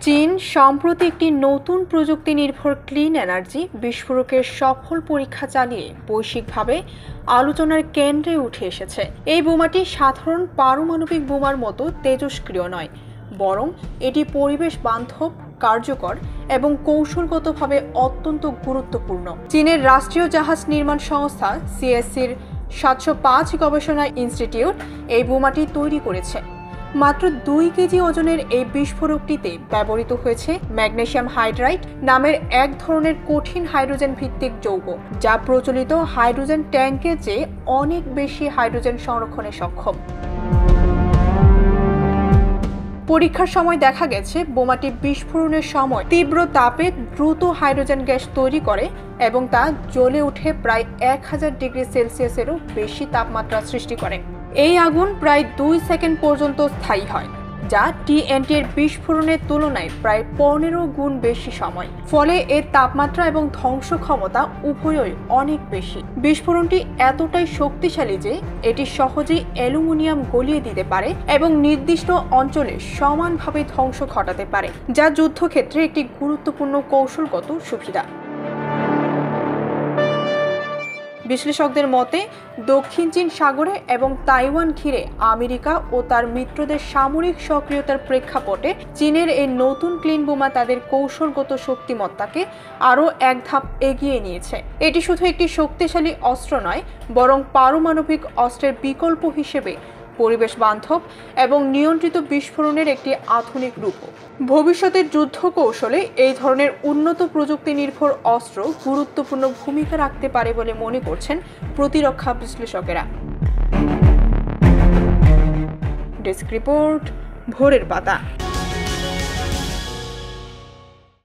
চীন সম্প্রতি একটি নতুন প্রযুক্তি নির্ভর ক্লিন এনার্জি বিস্ফোরকের সফল পরীক্ষা চালিয়ে বৈশ্বিকভাবে আলোচনার কেন্দ্রে উঠে এসেছে। এই বোমাটি সাধারণ পারমাণবিক বোমার মতো তেজস্ক্রিয় নয়, বরং এটি পরিবেশ বান্ধব, কার্যকর এবং কৌশলগতভাবে অত্যন্ত গুরুত্বপূর্ণ। চীনের রাষ্ট্রীয় জাহাজ নির্মাণ সংস্থা সিএসসির 705 গবেষণা ইনস্টিটিউট এই বোমাটি তৈরি করেছে। মাত্র 2 কেজি ওজনের এই বিস্ফোরকটিতে ব্যবহৃত হয়েছে ম্যাগনেসিয়াম হাইড্রাইড নামের এক ধরনের কঠিন হাইড্রোজেন ভিত্তিক যৌগ, যা প্রচলিত হাইড্রোজেন ট্যাঙ্কের চেয়ে অনেক বেশি হাইড্রোজেন সংরক্ষণে সক্ষম। পরীক্ষার সময় দেখা গেছে বোমাটি বিস্ফোরণের সময় তীব্র তাপে দ্রুত হাইড্রোজেন গ্যাস তৈরি করে এবং তা জ্বলে উঠে প্রায় 1000 ডিগ্রি সেলসিয়াসেরও বেশি তাপমাত্রা সৃষ্টি করে। এই আগুন প্রায় 2 সেকেন্ড পর্যন্ত স্থায়ী হয়, যা টিএনটি এর বিস্ফোরণের তুলনায় প্রায় 15 গুণ বেশি সময়। ফলে এর তাপমাত্রা এবং ধ্বংস ক্ষমতা উভয়ই অনেক বেশি। বিস্ফোরণটি এতটাই শক্তিশালী যে এটি সহজেই অ্যালুমিনিয়াম গলিয়ে দিতে পারে এবং নির্দিষ্ট অঞ্চলে সমানভাবে ধ্বংস ঘটাতে পারে, যা যুদ্ধক্ষেত্রে একটি গুরুত্বপূর্ণ কৌশলগত সুবিধা। বিশ্লেষকদের মতে, দক্ষিণ চীন সাগরে এবং তাইওয়ান ঘিরে আমেরিকা ও তার মিত্রদের সামরিক সক্রিয়তার প্রেক্ষাপটে চীনের এই নতুন ক্লিন বোমা তাদের কৌশলগত শক্তিমত্তাকে আরও এক ধাপ এগিয়ে নিয়েছে। এটি শুধু একটি শক্তিশালী অস্ত্র নয়, বরং পারমাণবিক অস্ত্রের বিকল্প হিসেবে পরিবেশ বান্ধব এবং নিয়ন্ত্রিত বিস্ফোরণের একটি আধুনিক রূপ। ভবিষ্যতের যুদ্ধ কৌশলে এই ধরনের উন্নত প্রযুক্তি নির্ভর অস্ত্র গুরুত্বপূর্ণ ভূমিকা রাখতে পারে বলে মনে করছেন প্রতিরক্ষা বিশ্লেষকেরা। ডেস্ক রিপোর্ট, ভোরের পাতা।